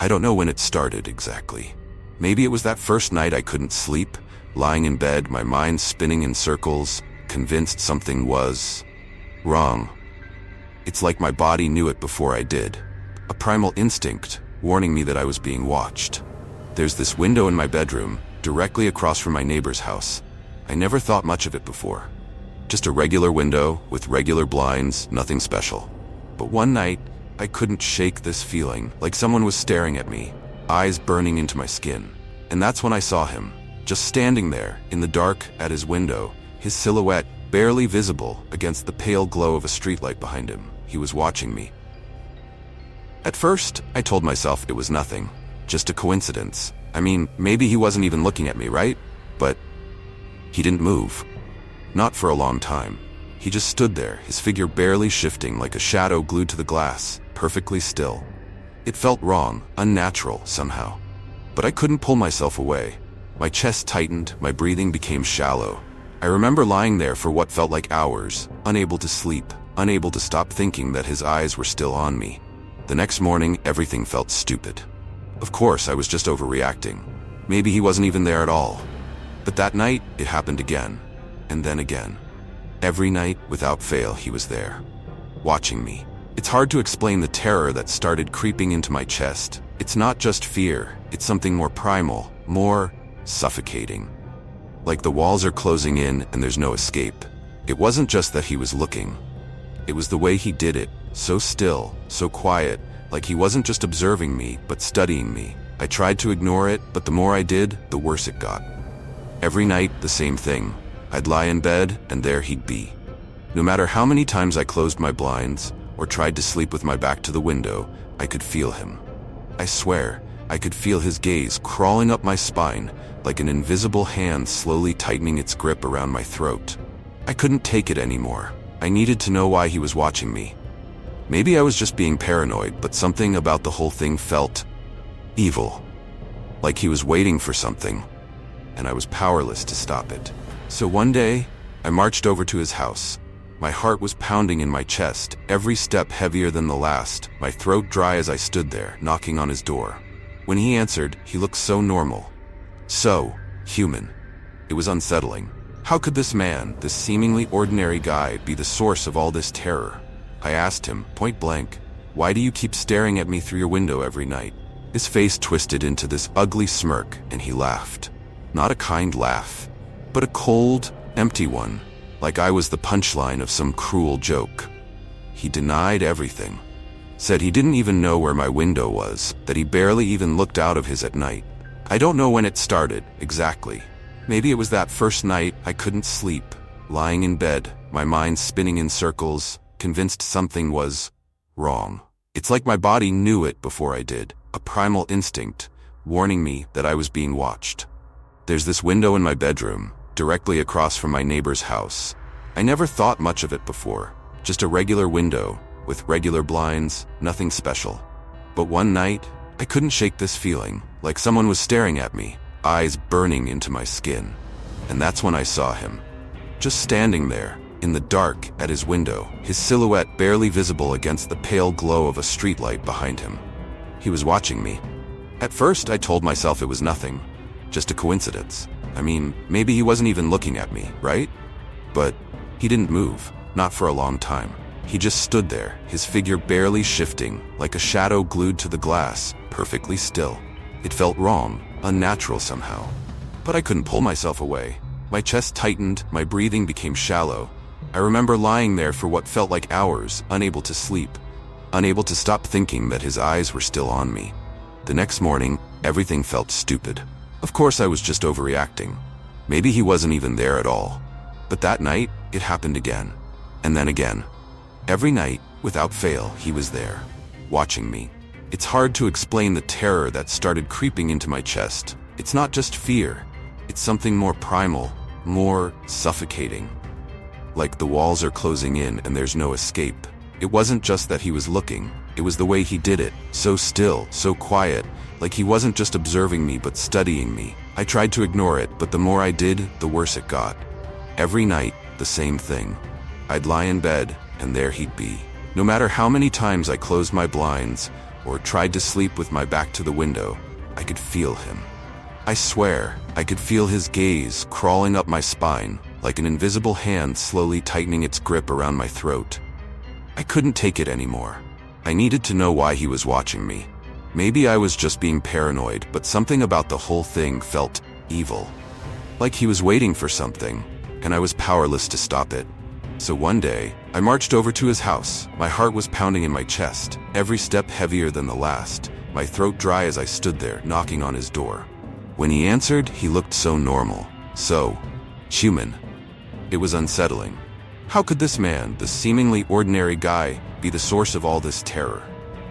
I don't know when it started exactly. Maybe it was that first night I couldn't sleep, lying in bed, my mind spinning in circles, convinced something was wrong. It's like my body knew it before I did. A primal instinct, warning me that I was being watched. There's this window in my bedroom, directly across from my neighbor's house. I never thought much of it before. Just a regular window, with regular blinds, nothing special. But one night, I couldn't shake this feeling, like someone was staring at me, eyes burning into my skin. And that's when I saw him, just standing there, in the dark, at his window, his silhouette barely visible against the pale glow of a streetlight behind him. He was watching me. At first, I told myself it was nothing, just a coincidence. I mean, maybe he wasn't even looking at me, right? But he didn't move. Not for a long time. He just stood there, his figure barely shifting like a shadow glued to the glass, perfectly still. It felt wrong, unnatural, somehow. But I couldn't pull myself away. My chest tightened, my breathing became shallow. I remember lying there for what felt like hours, unable to sleep, unable to stop thinking that his eyes were still on me. The next morning, everything felt stupid. Of course, I was just overreacting. Maybe he wasn't even there at all. But that night, it happened again. And then again. Every night, without fail, he was there, watching me. It's hard to explain the terror that started creeping into my chest. It's not just fear, it's something more primal, more suffocating. Like the walls are closing in and there's no escape. It wasn't just that he was looking. It was the way he did it, so still, so quiet, like he wasn't just observing me, but studying me. I tried to ignore it, but the more I did, the worse it got. Every night, the same thing. I'd lie in bed, and there he'd be. No matter how many times I closed my blinds, or tried to sleep with my back to the window, I could feel him. I swear, I could feel his gaze crawling up my spine, like an invisible hand slowly tightening its grip around my throat. I couldn't take it anymore. I needed to know why he was watching me. Maybe I was just being paranoid, but something about the whole thing felt evil. Like he was waiting for something, and I was powerless to stop it. So one day, I marched over to his house. My heart was pounding in my chest, every step heavier than the last, my throat dry as I stood there, knocking on his door. When he answered, he looked so normal, so human. It was unsettling. How could this man, this seemingly ordinary guy, be the source of all this terror? I asked him, point blank, "Why do you keep staring at me through your window every night?" His face twisted into this ugly smirk, and he laughed. Not a kind laugh, but a cold, empty one, like I was the punchline of some cruel joke. He denied everything. Said he didn't even know where my window was, that he barely even looked out of his at night. I don't know when it started, exactly. Maybe it was that first night I couldn't sleep, lying in bed, my mind spinning in circles, convinced something was wrong. It's like my body knew it before I did, a primal instinct, warning me that I was being watched. There's this window in my bedroom, directly across from my neighbor's house. I never thought much of it before, just a regular window, with regular blinds, nothing special. But one night, I couldn't shake this feeling, like someone was staring at me, eyes burning into my skin. And that's when I saw him. Just standing there, in the dark, at his window, his silhouette barely visible against the pale glow of a streetlight behind him. He was watching me. At first, I told myself it was nothing, just a coincidence. I mean, maybe he wasn't even looking at me, right? But he didn't move, not for a long time. He just stood there, his figure barely shifting, like a shadow glued to the glass, perfectly still. It felt wrong, unnatural somehow. But I couldn't pull myself away. My chest tightened, my breathing became shallow. I remember lying there for what felt like hours, unable to sleep, unable to stop thinking that his eyes were still on me. The next morning, everything felt stupid. Of course I was just overreacting. Maybe he wasn't even there at all. But that night, it happened again. And then again. Every night, without fail, he was there, watching me. It's hard to explain the terror that started creeping into my chest. It's not just fear. It's something more primal, more suffocating. Like the walls are closing in and there's no escape. It wasn't just that he was looking. It was the way he did it, so still, so quiet, like he wasn't just observing me but studying me. I tried to ignore it, but the more I did, the worse it got. Every night, the same thing. I'd lie in bed, and there he'd be. No matter how many times I closed my blinds, or tried to sleep with my back to the window, I could feel him. I swear, I could feel his gaze crawling up my spine, like an invisible hand slowly tightening its grip around my throat. I couldn't take it anymore. I needed to know why he was watching me. Maybe I was just being paranoid, but something about the whole thing felt evil. Like he was waiting for something, and I was powerless to stop it. So one day, I marched over to his house. My heart was pounding in my chest, every step heavier than the last, my throat dry as I stood there, knocking on his door. When he answered, he looked so normal, so human. It was unsettling. How could this man, the seemingly ordinary guy, be the source of all this terror?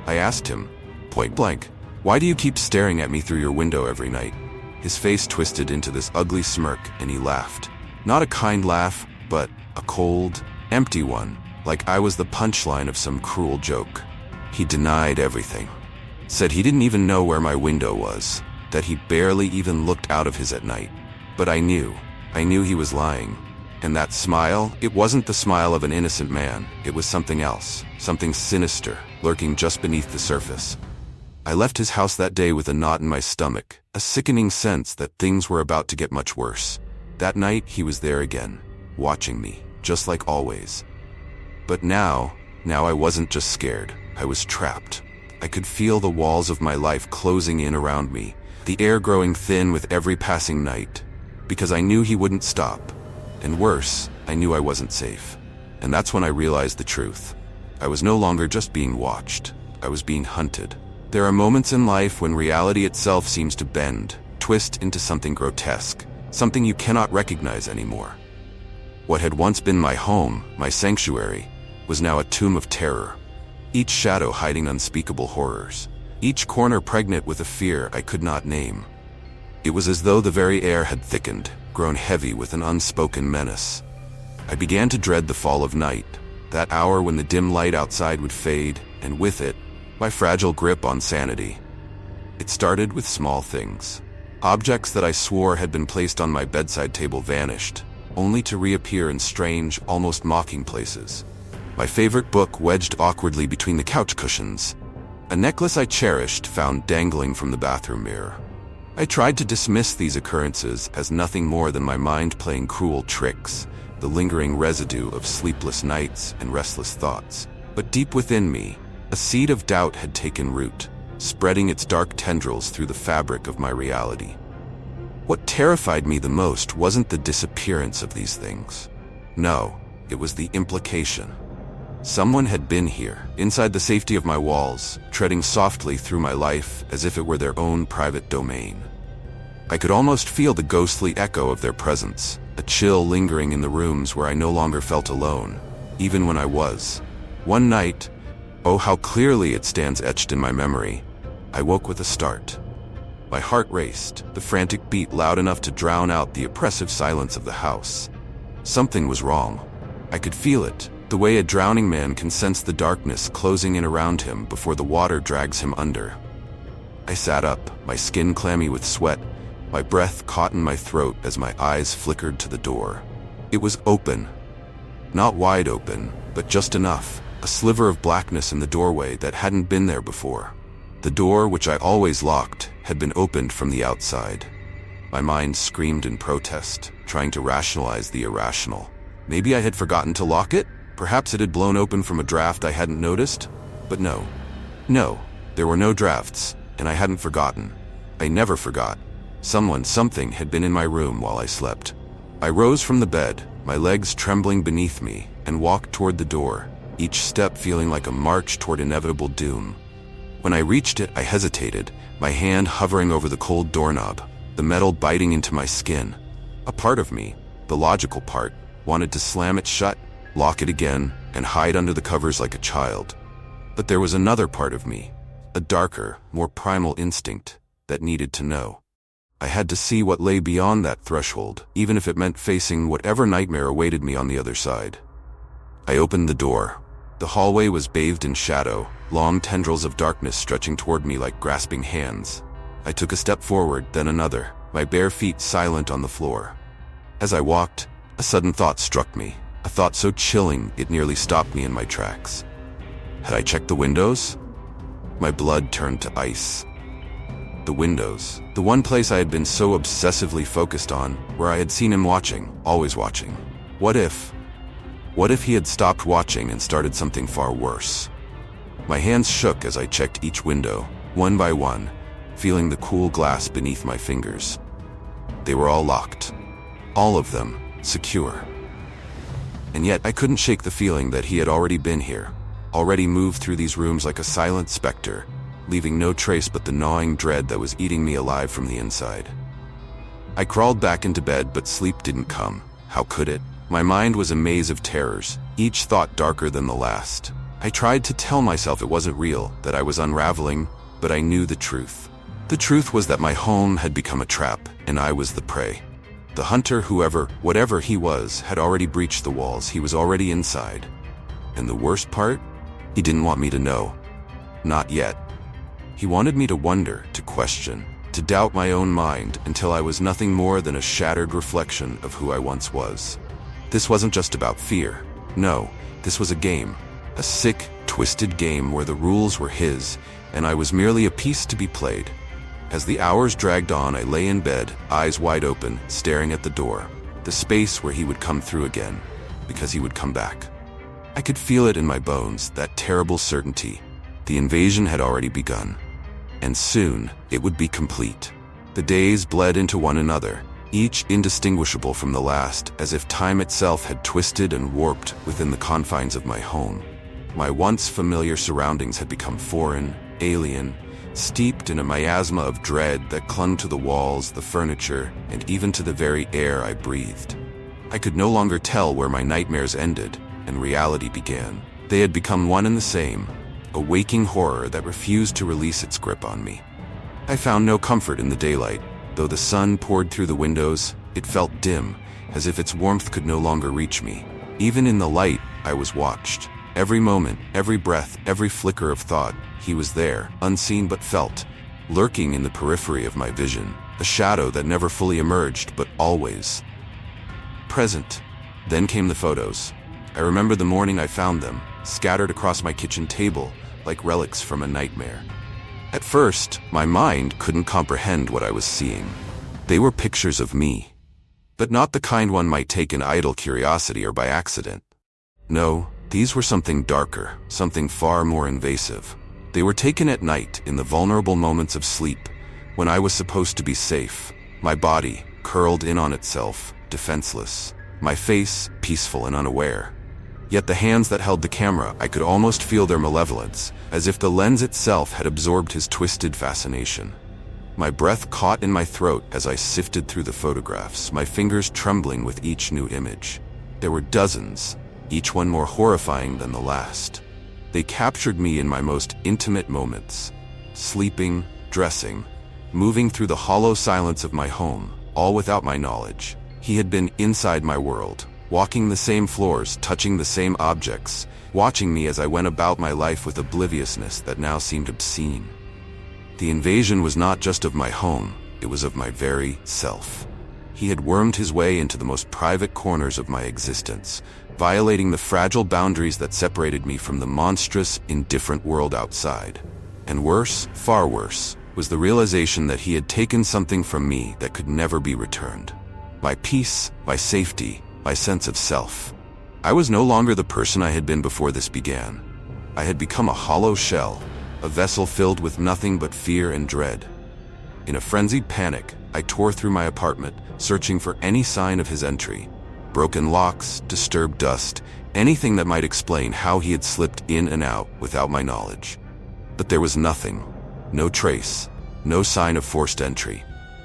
I asked him, point blank, "Why do you keep staring at me through your window every night?" His face twisted into this ugly smirk, and he laughed. Not a kind laugh, but a cold, empty one, like I was the punchline of some cruel joke. He denied everything. Said he didn't even know where my window was, that he barely even looked out of his at night. But I knew he was lying. And that smile, it wasn't the smile of an innocent man. It was something else, something sinister, lurking just beneath the surface. I left his house that day with a knot in my stomach, a sickening sense that things were about to get much worse. That night, he was there again, watching me, just like always. But now I wasn't just scared, I was trapped. I could feel the walls of my life closing in around me, the air growing thin with every passing night, because I knew he wouldn't stop. And worse, I knew I wasn't safe. And that's when I realized the truth. I was no longer just being watched, I was being hunted. There are moments in life when reality itself seems to bend, twist into something grotesque, something you cannot recognize anymore. What had once been my home, my sanctuary, was now a tomb of terror. Each shadow hiding unspeakable horrors, each corner pregnant with a fear I could not name. It was as though the very air had thickened, grown heavy with an unspoken menace. I began to dread the fall of night, that hour when the dim light outside would fade, and with it, my fragile grip on sanity. It started with small things. Objects that I swore had been placed on my bedside table vanished, only to reappear in strange, almost mocking places. My favorite book wedged awkwardly between the couch cushions. A necklace I cherished found dangling from the bathroom mirror. I tried to dismiss these occurrences as nothing more than my mind playing cruel tricks, the lingering residue of sleepless nights and restless thoughts. But deep within me, a seed of doubt had taken root, spreading its dark tendrils through the fabric of my reality. What terrified me the most wasn't the disappearance of these things. No, it was the implication. Someone had been here, inside the safety of my walls, treading softly through my life as if it were their own private domain. I could almost feel the ghostly echo of their presence, a chill lingering in the rooms where I no longer felt alone, even when I was. One night, oh how clearly it stands etched in my memory, I woke with a start. My heart raced, the frantic beat loud enough to drown out the oppressive silence of the house. Something was wrong. I could feel it. The way a drowning man can sense the darkness closing in around him before the water drags him under. I sat up, my skin clammy with sweat, my breath caught in my throat as my eyes flickered to the door. It was open. Not wide open, but just enough, a sliver of blackness in the doorway that hadn't been there before. The door, which I always locked, had been opened from the outside. My mind screamed in protest, trying to rationalize the irrational. Maybe I had forgotten to lock it? Perhaps it had blown open from a draft I hadn't noticed? But no, there were no drafts, and I hadn't forgotten. I never forgot. Something had been in my room while I slept. I rose from the bed, my legs trembling beneath me, and walked toward the door, each step feeling like a march toward inevitable doom. When I reached it, I hesitated, my hand hovering over the cold doorknob, the metal biting into my skin. A part of me, the logical part, wanted to slam it shut, lock it again, and hide under the covers like a child. But there was another part of me, a darker, more primal instinct, that needed to know. I had to see what lay beyond that threshold, even if it meant facing whatever nightmare awaited me on the other side. I opened the door. The hallway was bathed in shadow, long tendrils of darkness stretching toward me like grasping hands. I took a step forward, then another, my bare feet silent on the floor. As I walked, a sudden thought struck me. A thought so chilling it nearly stopped me in my tracks. Had I checked the windows? My blood turned to ice. The windows, the one place I had been so obsessively focused on, where I had seen him watching, always watching. What if he had stopped watching and started something far worse? My hands shook as I checked each window, one by one, feeling the cool glass beneath my fingers. They were all locked. All of them secure. And yet I couldn't shake the feeling that he had already been here, already moved through these rooms like a silent specter, leaving no trace but the gnawing dread that was eating me alive from the inside. I crawled back into bed, but sleep didn't come. How could it? My mind was a maze of terrors, each thought darker than the last. I tried to tell myself it wasn't real, that I was unraveling, but I knew the truth. The truth was that my home had become a trap, and I was the prey. The hunter, whatever he was, had already breached the walls. He was already inside. And the worst part? He didn't want me to know. Not yet. He wanted me to wonder, to question, to doubt my own mind until I was nothing more than a shattered reflection of who I once was. This wasn't just about fear. No, this was a game. A sick, twisted game where the rules were his, and I was merely a piece to be played. As the hours dragged on, I lay in bed, eyes wide open, staring at the door, the space where he would come through again, because he would come back. I could feel it in my bones, that terrible certainty. The invasion had already begun. And soon, it would be complete. The days bled into one another, each indistinguishable from the last, as if time itself had twisted and warped within the confines of my home. My once familiar surroundings had become foreign, alien, steeped in a miasma of dread that clung to the walls, the furniture, and even to the very air I breathed. I could no longer tell where my nightmares ended and reality began. They had become one and the same, a waking horror that refused to release its grip on me. I found no comfort in the daylight. Though the sun poured through the windows, it felt dim, as if its warmth could no longer reach me. Even in the light, I was watched. Every moment, every breath, every flicker of thought, he was there, unseen but felt, lurking in the periphery of my vision, a shadow that never fully emerged, but always present. Then came the photos. I remember the morning I found them, scattered across my kitchen table, like relics from a nightmare. At first, my mind couldn't comprehend what I was seeing. They were pictures of me, but not the kind one might take in idle curiosity or by accident. No, these were something darker, something far more invasive. They were taken at night, in the vulnerable moments of sleep, when I was supposed to be safe, my body curled in on itself, defenseless, my face peaceful and unaware. Yet the hands that held the camera, I could almost feel their malevolence, as if the lens itself had absorbed his twisted fascination. My breath caught in my throat as I sifted through the photographs, my fingers trembling with each new image. There were dozens, each one more horrifying than the last. They captured me in my most intimate moments, sleeping, dressing, moving through the hollow silence of my home, all without my knowledge. He had been inside my world, walking the same floors, touching the same objects, watching me as I went about my life with obliviousness that now seemed obscene. The invasion was not just of my home, it was of my very self. He had wormed his way into the most private corners of my existence, violating the fragile boundaries that separated me from the monstrous, indifferent world outside. And worse, far worse, was the realization that he had taken something from me that could never be returned. My peace, my safety, my sense of self. I was no longer the person I had been before this began. I had become a hollow shell, a vessel filled with nothing but fear and dread. In a frenzied panic, I tore through my apartment, searching for any sign of his entry. Broken locks, disturbed dust, anything that might explain how he had slipped in and out without my knowledge. But there was nothing. No trace. No sign of forced entry.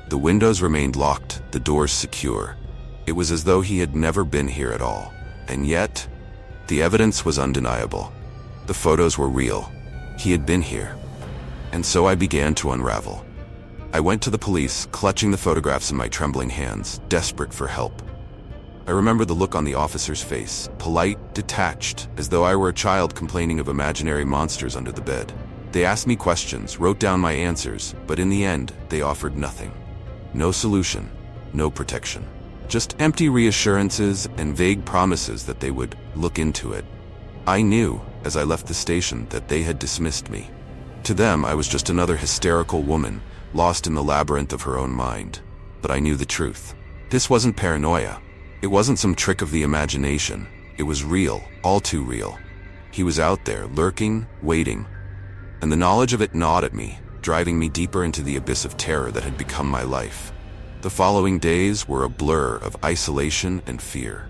The windows remained locked, the doors secure. It was as though he had never been here at all. And yet, the evidence was undeniable. The photos were real. He had been here. And so I began to unravel. I went to the police, clutching the photographs in my trembling hands, desperate for help. I remember the look on the officer's face, polite, detached, as though I were a child complaining of imaginary monsters under the bed. They asked me questions, wrote down my answers, but in the end, they offered nothing. No solution, no protection. Just empty reassurances and vague promises that they would look into it. I knew, as I left the station, that they had dismissed me. To them, I was just another hysterical woman, lost in the labyrinth of her own mind. But I knew the truth. This wasn't paranoia. It wasn't some trick of the imagination. It was real, all too real. He was out there, lurking, waiting. And the knowledge of it gnawed at me, driving me deeper into the abyss of terror that had become my life. The following days were a blur of isolation and fear.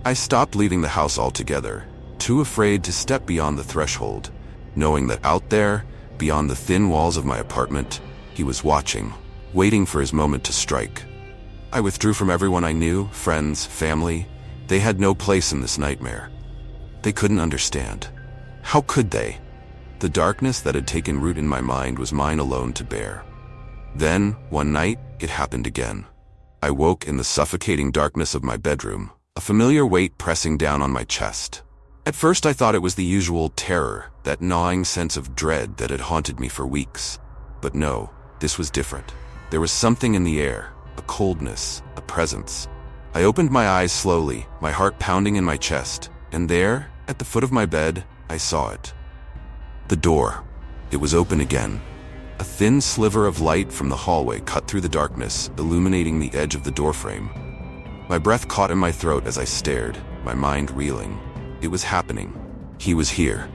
I stopped leaving the house altogether, too afraid to step beyond the threshold, knowing that out there, beyond the thin walls of my apartment, he was watching, waiting for his moment to strike. I withdrew from everyone I knew, friends, family. They had no place in this nightmare. They couldn't understand. How could they? The darkness that had taken root in my mind was mine alone to bear. Then, one night, it happened again. I woke in the suffocating darkness of my bedroom, a familiar weight pressing down on my chest. At first I thought it was the usual terror, that gnawing sense of dread that had haunted me for weeks. But no, this was different. There was something in the air, a coldness, a presence. I opened my eyes slowly, my heart pounding in my chest, and there, at the foot of my bed, I saw it. The door. It was open again. A thin sliver of light from the hallway cut through the darkness, illuminating the edge of the doorframe. My breath caught in my throat as I stared, my mind reeling. It was happening. He was here,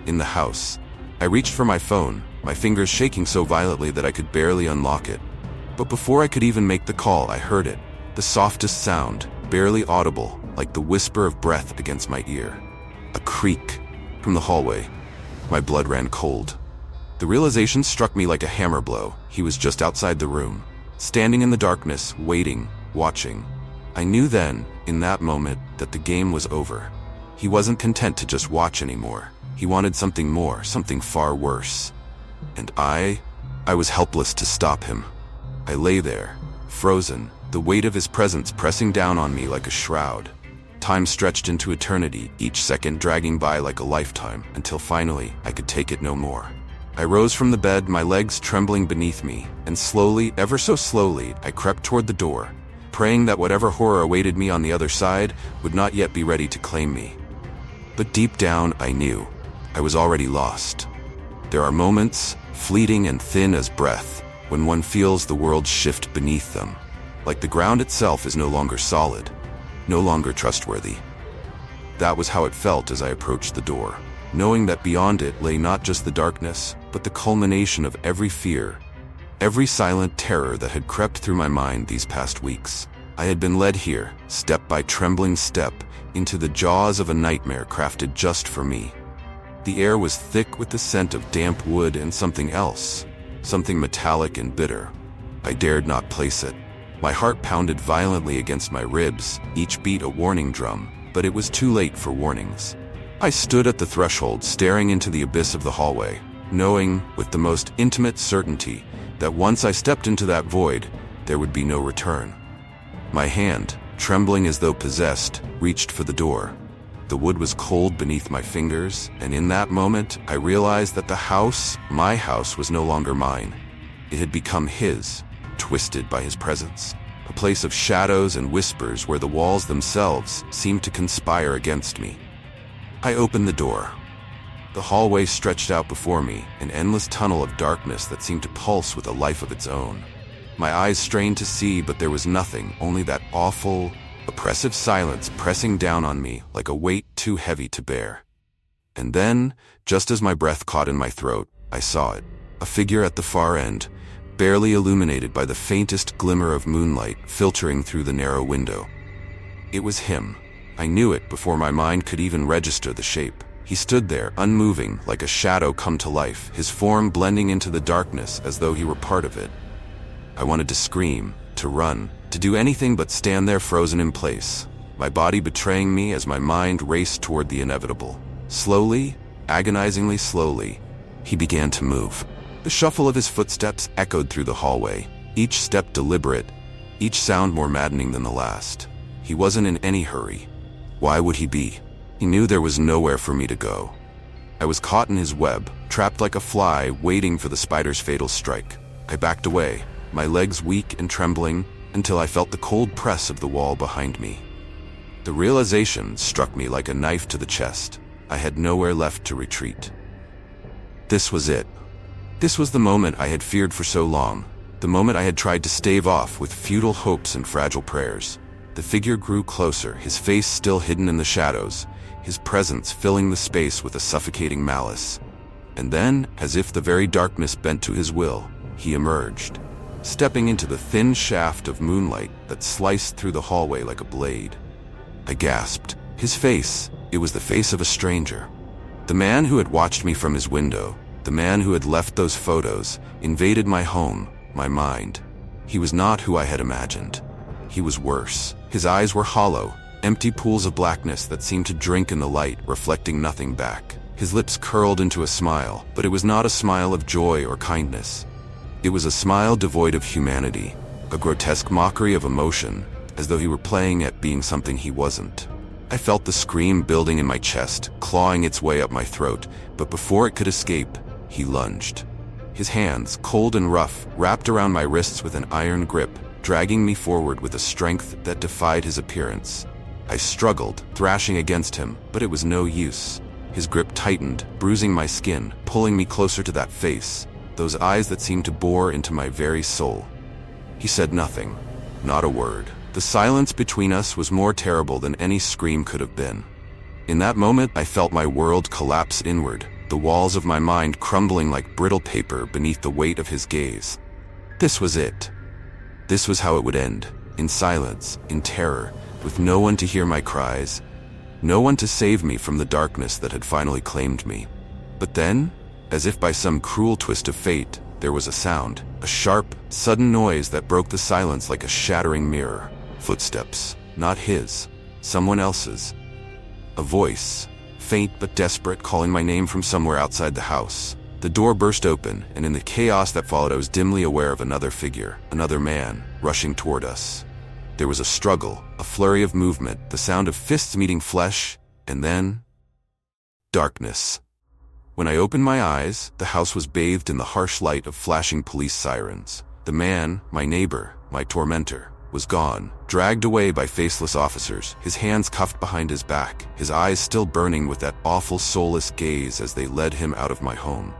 in the house. I reached for my phone, my fingers shaking so violently that I could barely unlock it. But before I could even make the call, I heard it, the softest sound, barely audible, like the whisper of breath against my ear. A creak from the hallway. My blood ran cold. The realization struck me like a hammer blow. He was just outside the room, standing in the darkness, waiting, watching. I knew then, in that moment, that the game was over. He wasn't content to just watch anymore. He wanted something more, something far worse. And I was helpless to stop him. I lay there, frozen, the weight of his presence pressing down on me like a shroud. Time stretched into eternity, each second dragging by like a lifetime, until finally I could take it no more. I rose from the bed, my legs trembling beneath me, and slowly, ever so slowly, I crept toward the door, praying that whatever horror awaited me on the other side would not yet be ready to claim me. But deep down, I knew I was already lost. There are moments, fleeting and thin as breath, when one feels the world shift beneath them, like the ground itself is no longer solid, no longer trustworthy. That was how it felt as I approached the door, knowing that beyond it lay not just the darkness, but the culmination of every fear, every silent terror that had crept through my mind these past weeks. I had been led here, step by trembling step, into the jaws of a nightmare crafted just for me. The air was thick with the scent of damp wood and something else, something metallic and bitter. I dared not place it. My heart pounded violently against my ribs, each beat a warning drum, but it was too late for warnings. I stood at the threshold, staring into the abyss of the hallway, knowing, with the most intimate certainty, that once I stepped into that void, there would be no return. My hand, trembling as though possessed, reached for the door. The wood was cold beneath my fingers, and in that moment, I realized that the house, my house, was no longer mine. It had become his, twisted by his presence. A place of shadows and whispers where the walls themselves seemed to conspire against me. I opened the door. The hallway stretched out before me, an endless tunnel of darkness that seemed to pulse with a life of its own. My eyes strained to see, but there was nothing, only that awful, oppressive silence pressing down on me like a weight too heavy to bear. And then, just as my breath caught in my throat, I saw it, a figure at the far end, barely illuminated by the faintest glimmer of moonlight filtering through the narrow window. It was him. I knew it before my mind could even register the shape. He stood there, unmoving, like a shadow come to life, his form blending into the darkness as though he were part of it. I wanted to scream, to run, to do anything but stand there frozen in place, my body betraying me as my mind raced toward the inevitable. Slowly, agonizingly slowly, he began to move. The shuffle of his footsteps echoed through the hallway, each step deliberate, each sound more maddening than the last. He wasn't in any hurry. Why would he be? He knew there was nowhere for me to go. I was caught in his web, trapped like a fly, waiting for the spider's fatal strike. I backed away, my legs weak and trembling, until I felt the cold press of the wall behind me. The realization struck me like a knife to the chest. I had nowhere left to retreat. This was it. This was the moment I had feared for so long, the moment I had tried to stave off with futile hopes and fragile prayers. The figure grew closer, his face still hidden in the shadows, his presence filling the space with a suffocating malice. And then, as if the very darkness bent to his will, he emerged, stepping into the thin shaft of moonlight that sliced through the hallway like a blade. I gasped. His face, it was the face of a stranger. The man who had watched me from his window, the man who had left those photos, invaded my home, my mind. He was not who I had imagined. He was worse. His eyes were hollow, empty pools of blackness that seemed to drink in the light, reflecting nothing back. His lips curled into a smile, but it was not a smile of joy or kindness. It was a smile devoid of humanity, a grotesque mockery of emotion, as though he were playing at being something he wasn't. I felt the scream building in my chest, clawing its way up my throat, but before it could escape, he lunged. His hands, cold and rough, wrapped around my wrists with an iron grip, dragging me forward with a strength that defied his appearance. I struggled, thrashing against him, but it was no use. His grip tightened, bruising my skin, pulling me closer to that face, those eyes that seemed to bore into my very soul. He said nothing, not a word. The silence between us was more terrible than any scream could have been. In that moment, I felt my world collapse inward, the walls of my mind crumbling like brittle paper beneath the weight of his gaze. This was it. This was how it would end, in silence, in terror, with no one to hear my cries, no one to save me from the darkness that had finally claimed me. But then, as if by some cruel twist of fate, there was a sound, a sharp, sudden noise that broke the silence like a shattering mirror. Footsteps, not his, someone else's. A voice, faint but desperate, calling my name from somewhere outside the house. The door burst open, and in the chaos that followed I was dimly aware of another figure, another man, rushing toward us. There was a struggle, a flurry of movement, the sound of fists meeting flesh, and then darkness. When I opened my eyes, the house was bathed in the harsh light of flashing police sirens. The man, my neighbor, my tormentor, was gone, dragged away by faceless officers, his hands cuffed behind his back, his eyes still burning with that awful soulless gaze as they led him out of my home.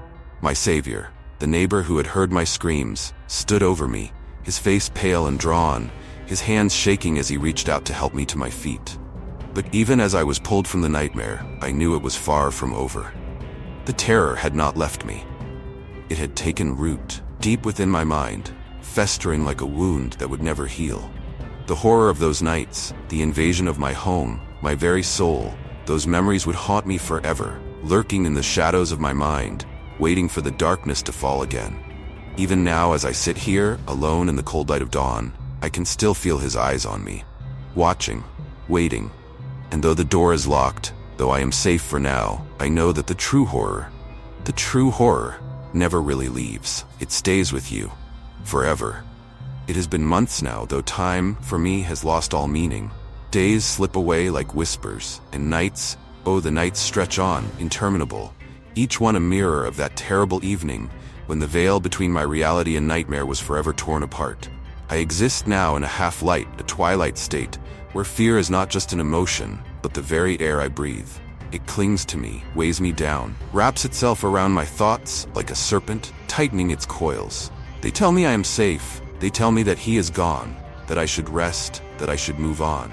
My savior, the neighbor who had heard my screams, stood over me, his face pale and drawn, his hands shaking as he reached out to help me to my feet. But even as I was pulled from the nightmare, I knew it was far from over. The terror had not left me. It had taken root, deep within my mind, festering like a wound that would never heal. The horror of those nights, the invasion of my home, my very soul, those memories would haunt me forever, lurking in the shadows of my mind, waiting for the darkness to fall again. Even now, as I sit here, alone in the cold light of dawn, I can still feel his eyes on me, watching, waiting. And though the door is locked, though I am safe for now, I know that the true horror, never really leaves. It stays with you, forever. It has been months now, though time, for me, has lost all meaning. Days slip away like whispers, and nights, oh, the nights stretch on, interminable, each one a mirror of that terrible evening when the veil between my reality and nightmare was forever torn apart. I exist now in a half-light, a twilight state, where fear is not just an emotion, but the very air I breathe. It clings to me, weighs me down, wraps itself around my thoughts like a serpent, tightening its coils. They tell me I am safe. They tell me that he is gone, that I should rest, that I should move on.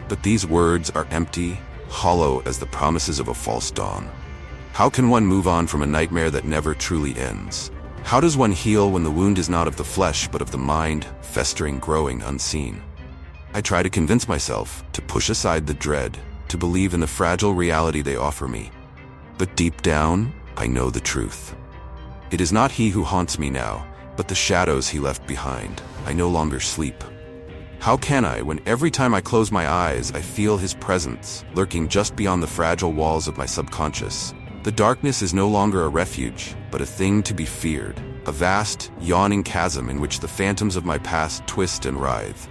But these words are empty, hollow as the promises of a false dawn. How can one move on from a nightmare that never truly ends? How does one heal when the wound is not of the flesh but of the mind, festering, growing, unseen? I try to convince myself to push aside the dread, to believe in the fragile reality they offer me. But deep down, I know the truth. It is not he who haunts me now, but the shadows he left behind. I no longer sleep. How can I, when every time I close my eyes, I feel his presence, lurking just beyond the fragile walls of my subconscious? The darkness is no longer a refuge, but a thing to be feared, a vast, yawning chasm in which the phantoms of my past twist and writhe.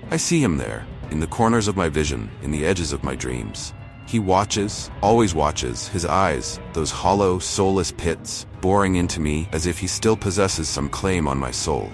I see him there, in the corners of my vision, in the edges of my dreams. He watches, always watches, his eyes, those hollow, soulless pits, boring into me as if he still possesses some claim on my soul.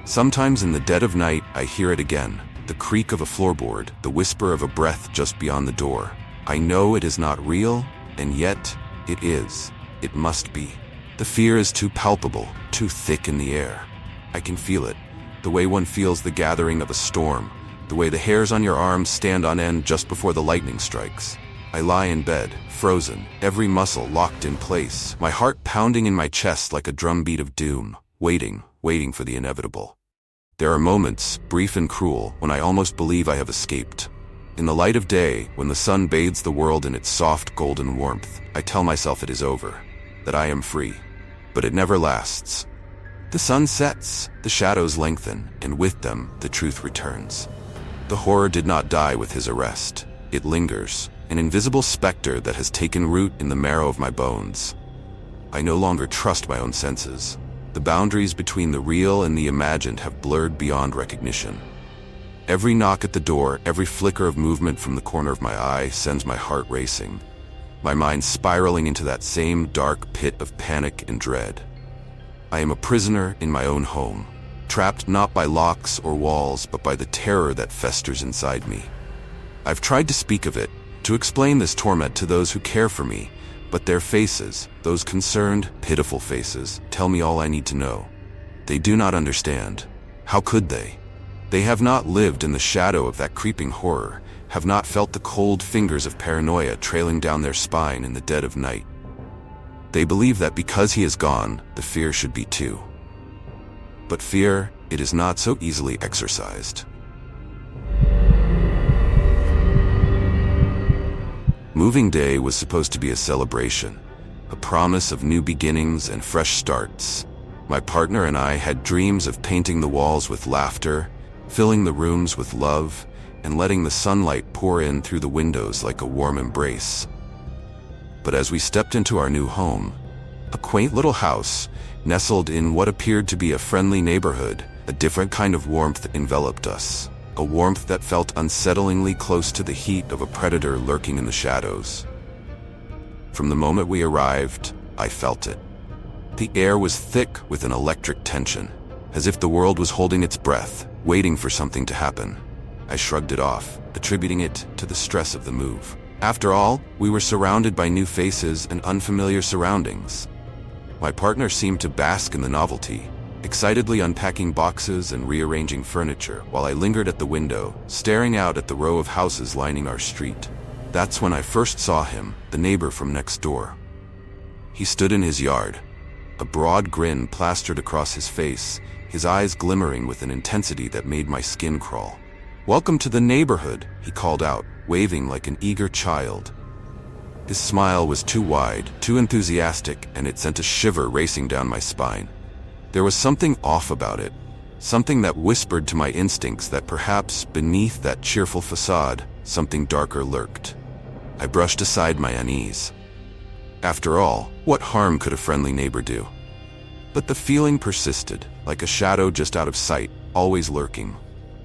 Sometimes in the dead of night, I hear it again, the creak of a floorboard, the whisper of a breath just beyond the door. I know it is not real, and yet, it is. It must be. The fear is too palpable, too thick in the air. I can feel it, the way one feels the gathering of a storm, the way the hairs on your arms stand on end just before the lightning strikes. I lie in bed, frozen, every muscle locked in place, my heart pounding in my chest like a drumbeat of doom, waiting for the inevitable. There are moments, brief and cruel, when I almost believe I have escaped. In the light of day, when the sun bathes the world in its soft golden warmth, I tell myself it is over, that I am free. But it never lasts. The sun sets, the shadows lengthen, and with them, the truth returns. The horror did not die with his arrest. It lingers, an invisible specter that has taken root in the marrow of my bones. I no longer trust my own senses. The boundaries between the real and the imagined have blurred beyond recognition. Every knock at the door, every flicker of movement from the corner of my eye sends my heart racing, my mind spiraling into that same dark pit of panic and dread. I am a prisoner in my own home, trapped not by locks or walls, but by the terror that festers inside me. I've tried to speak of it, to explain this torment to those who care for me, but their faces, those concerned, pitiful faces, tell me all I need to know. They do not understand. How could they? They have not lived in the shadow of that creeping horror, have not felt the cold fingers of paranoia trailing down their spine in the dead of night. They believe that because he is gone, the fear should be too. But fear, it is not so easily exorcised. Moving day was supposed to be a celebration, a promise of new beginnings and fresh starts. My partner and I had dreams of painting the walls with laughter, filling the rooms with love, and letting the sunlight pour in through the windows like a warm embrace. But as we stepped into our new home, a quaint little house, nestled in what appeared to be a friendly neighborhood, a different kind of warmth enveloped us. A warmth that felt unsettlingly close to the heat of a predator lurking in the shadows. From the moment we arrived, I felt it. The air was thick with an electric tension, as if the world was holding its breath, waiting for something to happen. I shrugged it off, attributing it to the stress of the move. After all, we were surrounded by new faces and unfamiliar surroundings. My partner seemed to bask in the novelty, excitedly unpacking boxes and rearranging furniture while I lingered at the window, staring out at the row of houses lining our street. That's when I first saw him, the neighbor from next door. He stood in his yard, a broad grin plastered across his face, his eyes glimmering with an intensity that made my skin crawl. "Welcome to the neighborhood," he called out, waving like an eager child. His smile was too wide, too enthusiastic, and it sent a shiver racing down my spine. There was something off about it, something that whispered to my instincts that perhaps beneath that cheerful facade, something darker lurked. I brushed aside my unease. After all, what harm could a friendly neighbor do? But the feeling persisted, like a shadow just out of sight, always lurking.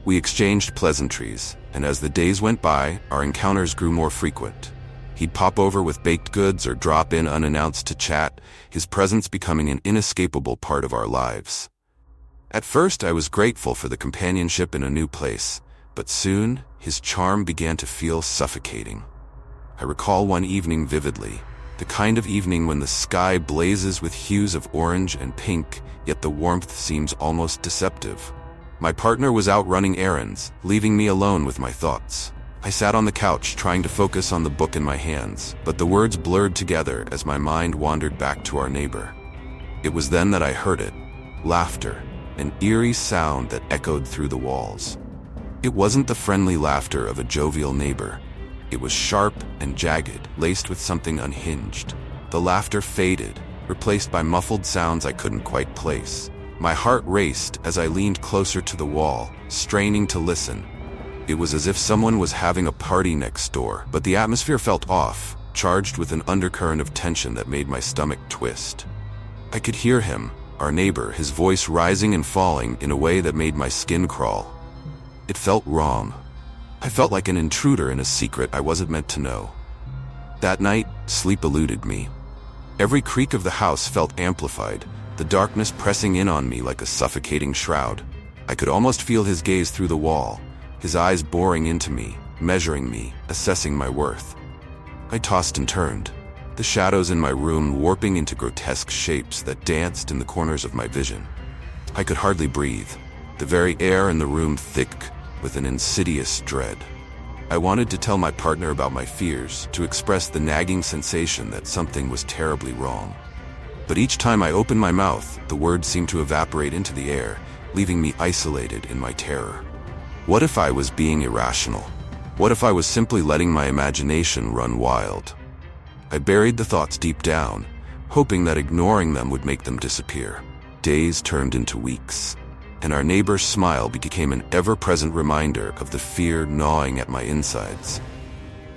We exchanged pleasantries, and as the days went by, our encounters grew more frequent. He'd pop over with baked goods or drop in unannounced to chat, his presence becoming an inescapable part of our lives. At first, I was grateful for the companionship in a new place, but soon, his charm began to feel suffocating. I recall one evening vividly, the kind of evening when the sky blazes with hues of orange and pink, yet the warmth seems almost deceptive. My partner was out running errands, leaving me alone with my thoughts. I sat on the couch trying to focus on the book in my hands, but the words blurred together as my mind wandered back to our neighbor. It was then that I heard it. Laughter, an eerie sound that echoed through the walls. It wasn't the friendly laughter of a jovial neighbor. It was sharp and jagged, laced with something unhinged. The laughter faded, replaced by muffled sounds I couldn't quite place. My heart raced as I leaned closer to the wall, straining to listen. It was as if someone was having a party next door, but the atmosphere felt off, charged with an undercurrent of tension that made my stomach twist. I could hear him, our neighbor, his voice rising and falling in a way that made my skin crawl. It felt wrong. I felt like an intruder in a secret I wasn't meant to know. That night, sleep eluded me. Every creak of the house felt amplified, the darkness pressing in on me like a suffocating shroud. I could almost feel his gaze through the wall, his eyes boring into me, measuring me, assessing my worth. I tossed and turned, the shadows in my room warping into grotesque shapes that danced in the corners of my vision. I could hardly breathe, the very air in the room thick with an insidious dread. I wanted to tell my partner about my fears, to express the nagging sensation that something was terribly wrong. But each time I opened my mouth, the words seemed to evaporate into the air, leaving me isolated in my terror. What if I was being irrational? What if I was simply letting my imagination run wild? I buried the thoughts deep down, hoping that ignoring them would make them disappear. Days turned into weeks, and our neighbor's smile became an ever-present reminder of the fear gnawing at my insides.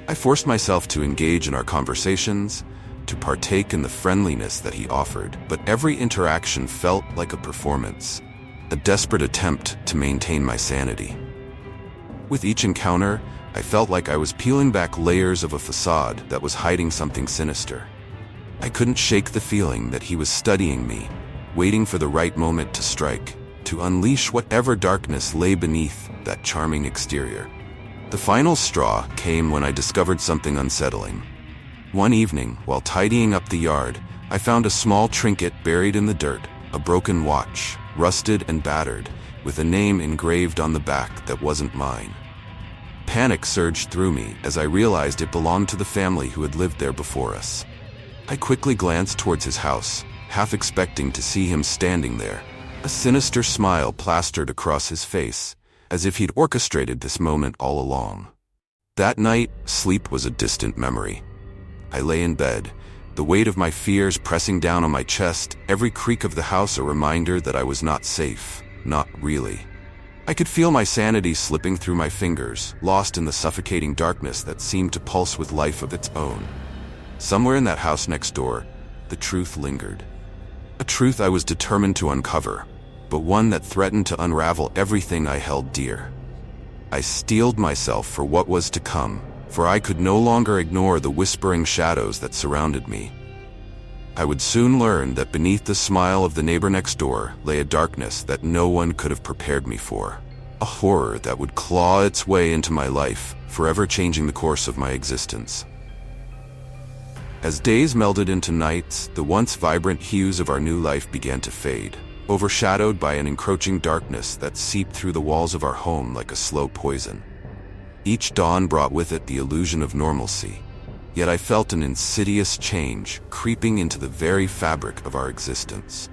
I forced myself to engage in our conversations, to partake in the friendliness that he offered, but every interaction felt like a performance, a desperate attempt to maintain my sanity. With each encounter, I felt like I was peeling back layers of a facade that was hiding something sinister. I couldn't shake the feeling that he was studying me, waiting for the right moment to strike, to unleash whatever darkness lay beneath that charming exterior. The final straw came when I discovered something unsettling. One evening, while tidying up the yard, I found a small trinket buried in the dirt, a broken watch, rusted and battered, with a name engraved on the back that wasn't mine. Panic surged through me as I realized it belonged to the family who had lived there before us. I quickly glanced towards his house, half expecting to see him standing there, a sinister smile plastered across his face, as if he'd orchestrated this moment all along. That night, sleep was a distant memory. I lay in bed, the weight of my fears pressing down on my chest, every creak of the house a reminder that I was not safe, not really. I could feel my sanity slipping through my fingers, lost in the suffocating darkness that seemed to pulse with life of its own. Somewhere in that house next door, the truth lingered. A truth I was determined to uncover, but one that threatened to unravel everything I held dear. I steeled myself for what was to come, for I could no longer ignore the whispering shadows that surrounded me. I would soon learn that beneath the smile of the neighbor next door lay a darkness that no one could have prepared me for, a horror that would claw its way into my life, forever changing the course of my existence. As days melded into nights, the once vibrant hues of our new life began to fade, overshadowed by an encroaching darkness that seeped through the walls of our home like a slow poison. Each dawn brought with it the illusion of normalcy, yet I felt an insidious change creeping into the very fabric of our existence.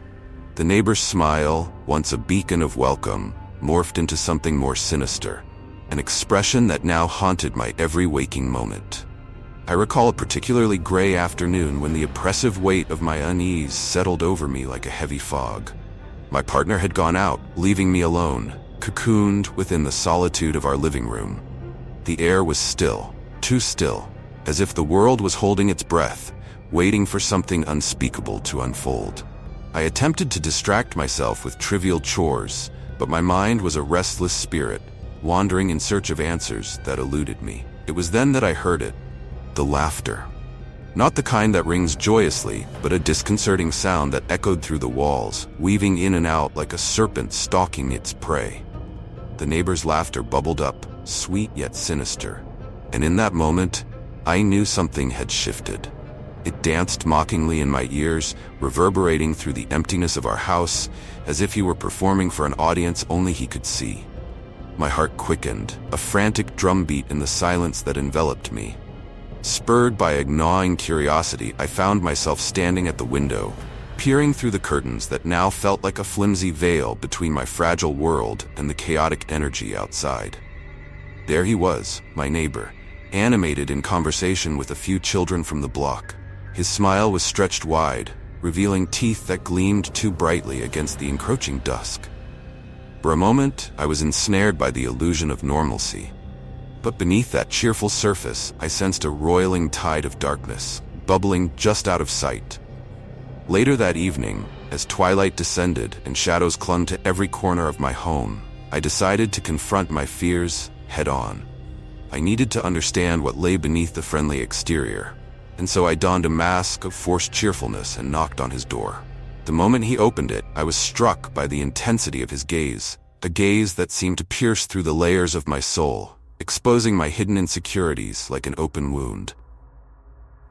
The neighbor's smile, once a beacon of welcome, morphed into something more sinister, an expression that now haunted my every waking moment. I recall a particularly gray afternoon when the oppressive weight of my unease settled over me like a heavy fog. My partner had gone out, leaving me alone, cocooned within the solitude of our living room. The air was still, too still, as if the world was holding its breath, waiting for something unspeakable to unfold. I attempted to distract myself with trivial chores, but my mind was a restless spirit, wandering in search of answers that eluded me. It was then that I heard it, the laughter. Not the kind that rings joyously, but a disconcerting sound that echoed through the walls, weaving in and out like a serpent stalking its prey. The neighbor's laughter bubbled up, sweet yet sinister, and in that moment, I knew something had shifted. It danced mockingly in my ears, reverberating through the emptiness of our house, as if he were performing for an audience only he could see. My heart quickened, a frantic drumbeat in the silence that enveloped me. Spurred by a gnawing curiosity, I found myself standing at the window, peering through the curtains that now felt like a flimsy veil between my fragile world and the chaotic energy outside. There he was, my neighbor, animated in conversation with a few children from the block. His smile was stretched wide, revealing teeth that gleamed too brightly against the encroaching dusk. For a moment, I was ensnared by the illusion of normalcy. But beneath that cheerful surface, I sensed a roiling tide of darkness, bubbling just out of sight. Later that evening, as twilight descended and shadows clung to every corner of my home, I decided to confront my fears head-on. I needed to understand what lay beneath the friendly exterior, and so I donned a mask of forced cheerfulness and knocked on his door. The moment he opened it, I was struck by the intensity of his gaze, a gaze that seemed to pierce through the layers of my soul, exposing my hidden insecurities like an open wound.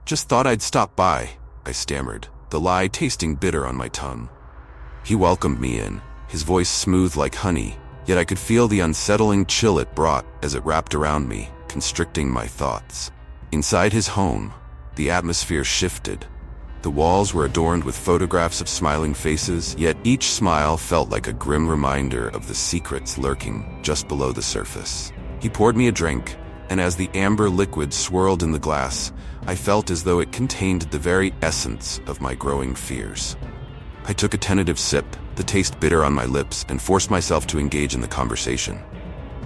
Just thought I'd stop by, I stammered, the lie tasting bitter on my tongue. He welcomed me in, his voice smooth like honey, yet I could feel the unsettling chill it brought as it wrapped around me, constricting my thoughts. Inside his home, the atmosphere shifted. The walls were adorned with photographs of smiling faces, yet each smile felt like a grim reminder of the secrets lurking just below the surface. He poured me a drink, and as the amber liquid swirled in the glass, I felt as though it contained the very essence of my growing fears. I took a tentative sip, the taste bitter on my lips, and forced myself to engage in the conversation.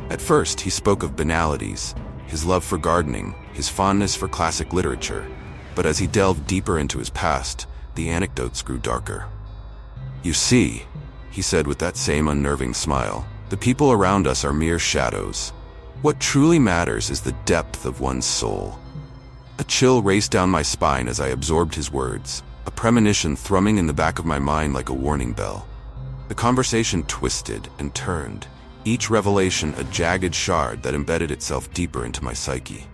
At first, he spoke of banalities, his love for gardening, his fondness for classic literature, but as he delved deeper into his past, the anecdotes grew darker. "You see," he said with that same unnerving smile, "the people around us are mere shadows. What truly matters is the depth of one's soul." A chill raced down my spine as I absorbed his words, a premonition thrumming in the back of my mind like a warning bell. The conversation twisted and turned, each revelation a jagged shard that embedded itself deeper into my psyche.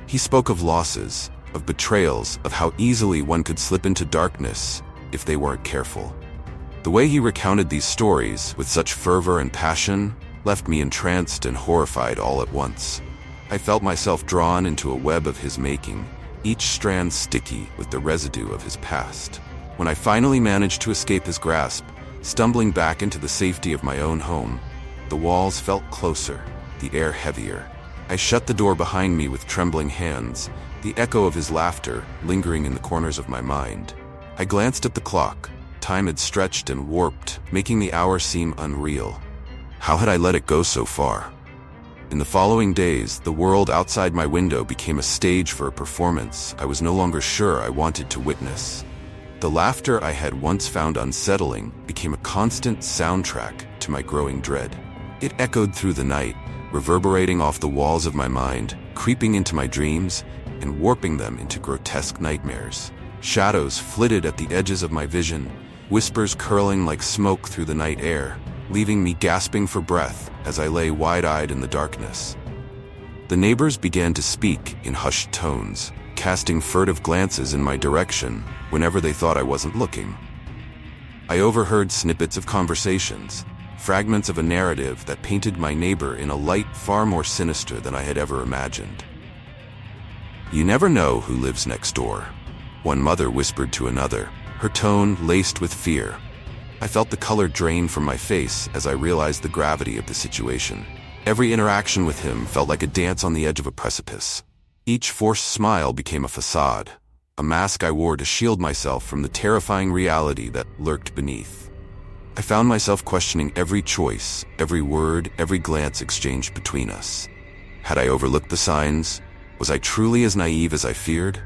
He spoke of losses, of betrayals, of how easily one could slip into darkness if they weren't careful. The way he recounted these stories with such fervor and passion left me entranced and horrified all at once. I felt myself drawn into a web of his making, each strand sticky with the residue of his past. When I finally managed to escape his grasp, stumbling back into the safety of my own home, the walls felt closer, the air heavier. I shut the door behind me with trembling hands, the echo of his laughter lingering in the corners of my mind. I glanced at the clock. Time had stretched and warped, making the hour seem unreal. How had I let it go so far? In the following days, the world outside my window became a stage for a performance I was no longer sure I wanted to witness. The laughter I had once found unsettling became a constant soundtrack to my growing dread. It echoed through the night, reverberating off the walls of my mind, creeping into my dreams, and warping them into grotesque nightmares. Shadows flitted at the edges of my vision, whispers curling like smoke through the night air, leaving me gasping for breath as I lay wide-eyed in the darkness. The neighbors began to speak in hushed tones, casting furtive glances in my direction whenever they thought I wasn't looking. I overheard snippets of conversations, fragments of a narrative that painted my neighbor in a light far more sinister than I had ever imagined. "You never know who lives next door," one mother whispered to another, her tone laced with fear. I felt the color drain from my face as I realized the gravity of the situation. Every interaction with him felt like a dance on the edge of a precipice. Each forced smile became a facade, a mask I wore to shield myself from the terrifying reality that lurked beneath. I found myself questioning every choice, every word, every glance exchanged between us. Had I overlooked the signs? Was I truly as naive as I feared?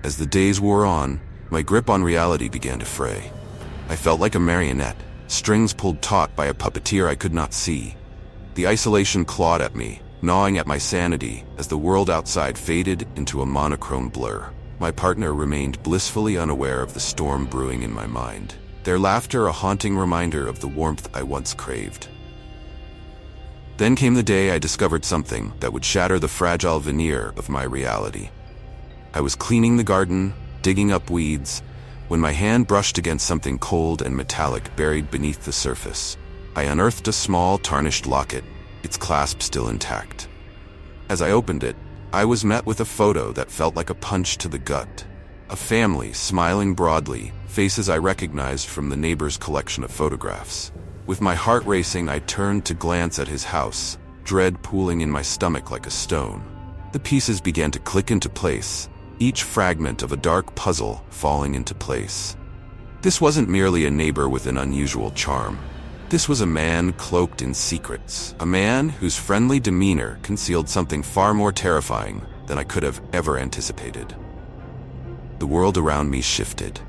As the days wore on, my grip on reality began to fray. I felt like a marionette, strings pulled taut by a puppeteer I could not see. The isolation clawed at me, gnawing at my sanity as the world outside faded into a monochrome blur. My partner remained blissfully unaware of the storm brewing in my mind, their laughter a haunting reminder of the warmth I once craved. Then came the day I discovered something that would shatter the fragile veneer of my reality. I was cleaning the garden, digging up weeds, when my hand brushed against something cold and metallic buried beneath the surface. I unearthed a small, tarnished locket, its clasp still intact. As I opened it, I was met with a photo that felt like a punch to the gut. A family smiling broadly, faces I recognized from the neighbor's collection of photographs. With my heart racing, I turned to glance at his house, dread pooling in my stomach like a stone. The pieces began to click into place, each fragment of a dark puzzle falling into place. This wasn't merely a neighbor with an unusual charm. This was a man cloaked in secrets, a man whose friendly demeanor concealed something far more terrifying than I could have ever anticipated. The world around me shifted,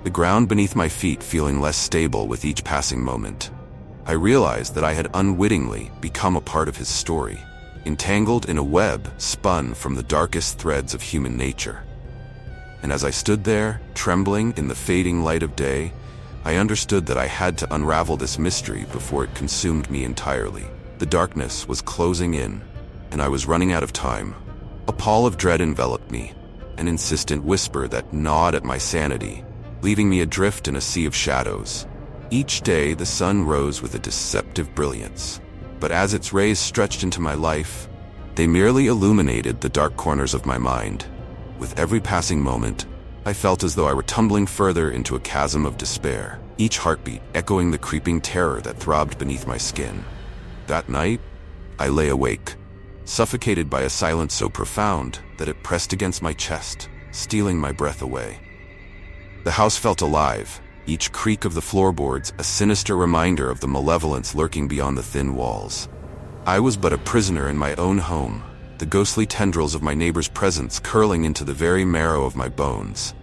the ground beneath my feet feeling less stable with each passing moment. I realized that I had unwittingly become a part of his story, entangled in a web spun from the darkest threads of human nature. And as I stood there, trembling in the fading light of day, I understood that I had to unravel this mystery before it consumed me entirely. The darkness was closing in, and I was running out of time. A pall of dread enveloped me, an insistent whisper that gnawed at my sanity, leaving me adrift in a sea of shadows. Each day, the sun rose with a deceptive brilliance, but as its rays stretched into my life, they merely illuminated the dark corners of my mind. With every passing moment, I felt as though I were tumbling further into a chasm of despair, each heartbeat echoing the creeping terror that throbbed beneath my skin. That night, I lay awake, suffocated by a silence so profound that it pressed against my chest, stealing my breath away. The house felt alive, each creak of the floorboards a sinister reminder of the malevolence lurking beyond the thin walls. I was but a prisoner in my own home, the ghostly tendrils of my neighbor's presence curling into the very marrow of my bones.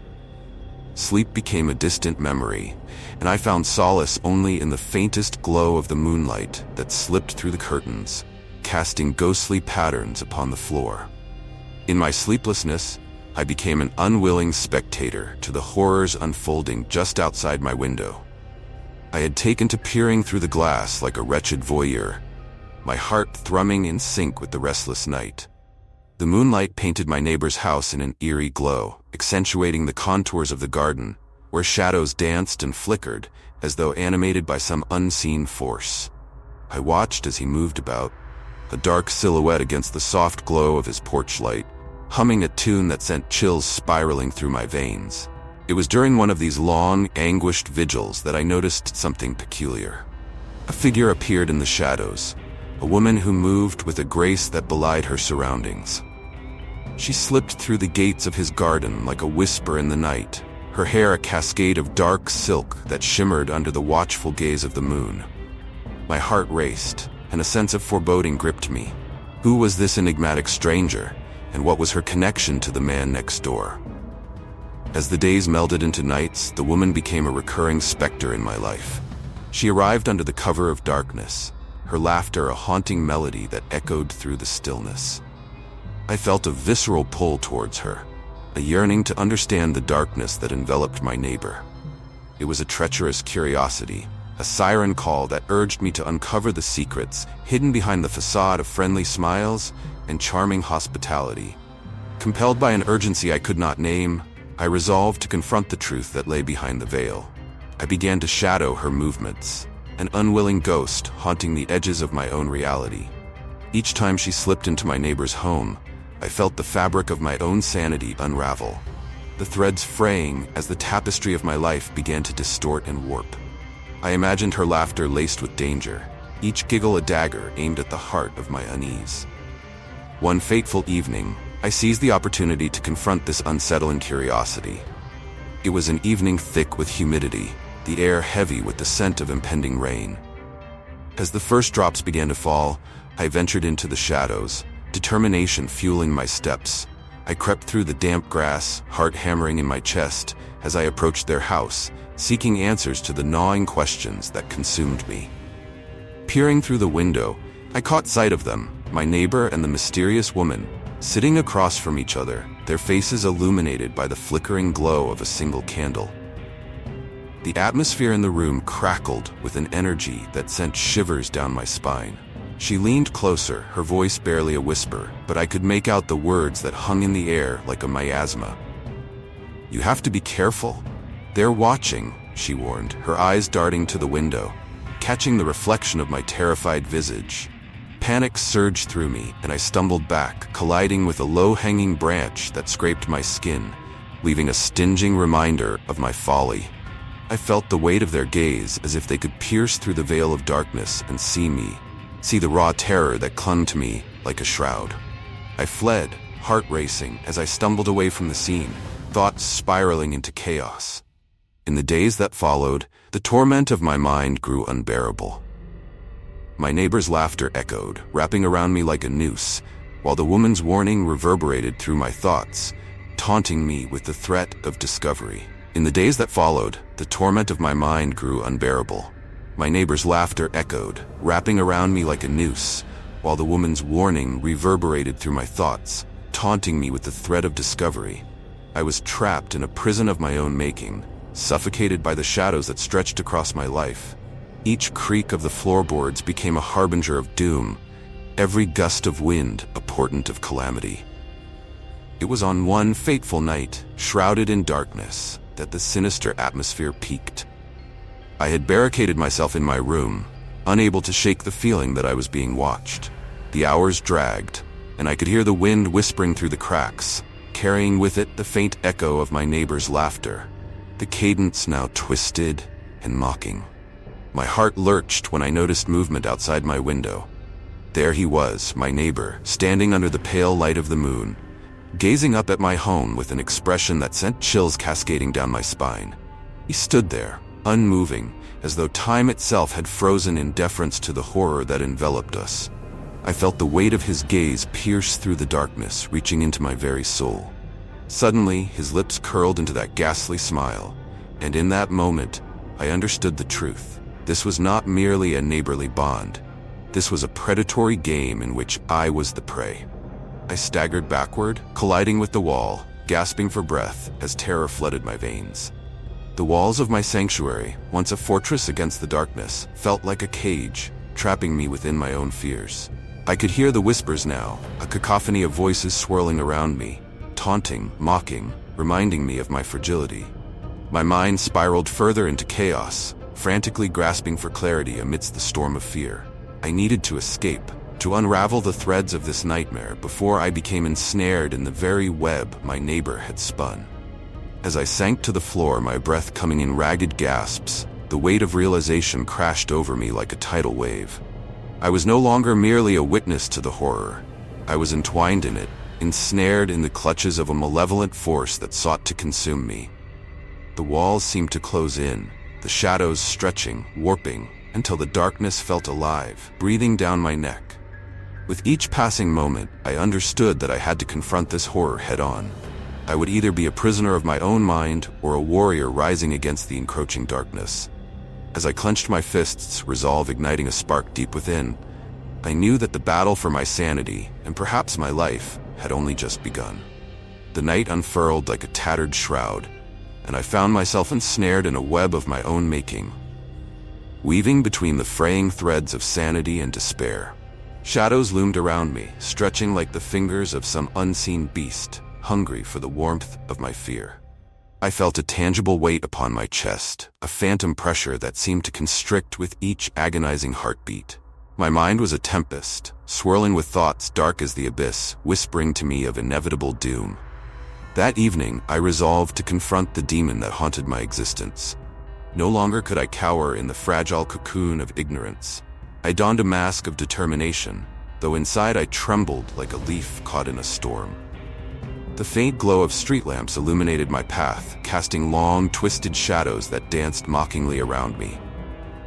Sleep became a distant memory, and I found solace only in the faintest glow of the moonlight that slipped through the curtains, casting ghostly patterns upon the floor. In my sleeplessness, I became an unwilling spectator to the horrors unfolding just outside my window. I had taken to peering through the glass like a wretched voyeur, my heart thrumming in sync with the restless night. The moonlight painted my neighbor's house in an eerie glow, accentuating the contours of the garden, where shadows danced and flickered as though animated by some unseen force. I watched as he moved about, a dark silhouette against the soft glow of his porch light, humming a tune that sent chills spiraling through my veins. It was during one of these long, anguished vigils that I noticed something peculiar. A figure appeared in the shadows, a woman who moved with a grace that belied her surroundings. She slipped through the gates of his garden like a whisper in the night, her hair a cascade of dark silk that shimmered under the watchful gaze of the moon. My heart raced, and a sense of foreboding gripped me. Who was this enigmatic stranger, and what was her connection to the man next door? As the days melded into nights, the woman became a recurring specter in my life. She arrived under the cover of darkness, her laughter a haunting melody that echoed through the stillness. I felt a visceral pull towards her, a yearning to understand the darkness that enveloped my neighbor. It was a treacherous curiosity, a siren call that urged me to uncover the secrets hidden behind the facade of friendly smiles and charming hospitality. Compelled by an urgency I could not name, I resolved to confront the truth that lay behind the veil. I began to shadow her movements, an unwilling ghost haunting the edges of my own reality. Each time she slipped into my neighbor's home, I felt the fabric of my own sanity unravel, the threads fraying as the tapestry of my life began to distort and warp. I imagined her laughter laced with danger, each giggle a dagger aimed at the heart of my unease. One fateful evening, I seized the opportunity to confront this unsettling curiosity. It was an evening thick with humidity, the air heavy with the scent of impending rain. As the first drops began to fall, I ventured into the shadows, determination fueling my steps. I crept through the damp grass, heart hammering in my chest, as I approached their house, seeking answers to the gnawing questions that consumed me. Peering through the window, I caught sight of them, my neighbor and the mysterious woman, sitting across from each other, their faces illuminated by the flickering glow of a single candle. The atmosphere in the room crackled with an energy that sent shivers down my spine. She leaned closer, her voice barely a whisper, but I could make out the words that hung in the air like a miasma. "You have to be careful. They're watching," she warned, her eyes darting to the window, catching the reflection of my terrified visage. Panic surged through me, and I stumbled back, colliding with a low-hanging branch that scraped my skin, leaving a stinging reminder of my folly. I felt the weight of their gaze as if they could pierce through the veil of darkness and see me, see the raw terror that clung to me like a shroud. I fled, heart racing, as I stumbled away from the scene, thoughts spiraling into chaos. In the days that followed, the torment of my mind grew unbearable. My neighbor's laughter echoed, wrapping around me like a noose, while the woman's warning reverberated through my thoughts, taunting me with the threat of discovery. In the days that followed, the torment of my mind grew unbearable. My neighbor's laughter echoed, wrapping around me like a noose, while the woman's warning reverberated through my thoughts, taunting me with the threat of discovery. I was trapped in a prison of my own making, suffocated by the shadows that stretched across my life. Each creak of the floorboards became a harbinger of doom, every gust of wind a portent of calamity. It was on one fateful night, shrouded in darkness, that the sinister atmosphere peaked. I had barricaded myself in my room, unable to shake the feeling that I was being watched. The hours dragged, and I could hear the wind whispering through the cracks, carrying with it the faint echo of my neighbor's laughter, the cadence now twisted and mocking. My heart lurched when I noticed movement outside my window. There he was, my neighbor, standing under the pale light of the moon, gazing up at my home with an expression that sent chills cascading down my spine. He stood there, unmoving, as though time itself had frozen in deference to the horror that enveloped us. I felt the weight of his gaze pierce through the darkness, reaching into my very soul. Suddenly, his lips curled into that ghastly smile, and in that moment, I understood the truth. This was not merely a neighborly bond. This was a predatory game in which I was the prey. I staggered backward, colliding with the wall, gasping for breath as terror flooded my veins. The walls of my sanctuary, once a fortress against the darkness, felt like a cage, trapping me within my own fears. I could hear the whispers now, a cacophony of voices swirling around me, taunting, mocking, reminding me of my fragility. My mind spiraled further into chaos, frantically grasping for clarity amidst the storm of fear. I needed to escape, to unravel the threads of this nightmare before I became ensnared in the very web my neighbor had spun. As I sank to the floor, my breath coming in ragged gasps, the weight of realization crashed over me like a tidal wave. I was no longer merely a witness to the horror. I was entwined in it, ensnared in the clutches of a malevolent force that sought to consume me. The walls seemed to close in, the shadows stretching, warping, until the darkness felt alive, breathing down my neck. With each passing moment, I understood that I had to confront this horror head-on. I would either be a prisoner of my own mind or a warrior rising against the encroaching darkness. As I clenched my fists, resolve igniting a spark deep within, I knew that the battle for my sanity, and perhaps my life, had only just begun. The night unfurled like a tattered shroud, and I found myself ensnared in a web of my own making, weaving between the fraying threads of sanity and despair. Shadows loomed around me, stretching like the fingers of some unseen beast, hungry for the warmth of my fear. I felt a tangible weight upon my chest, a phantom pressure that seemed to constrict with each agonizing heartbeat. My mind was a tempest, swirling with thoughts dark as the abyss, whispering to me of inevitable doom. That evening, I resolved to confront the demon that haunted my existence. No longer could I cower in the fragile cocoon of ignorance. I donned a mask of determination, though inside I trembled like a leaf caught in a storm. The faint glow of street lamps illuminated my path, casting long, twisted shadows that danced mockingly around me.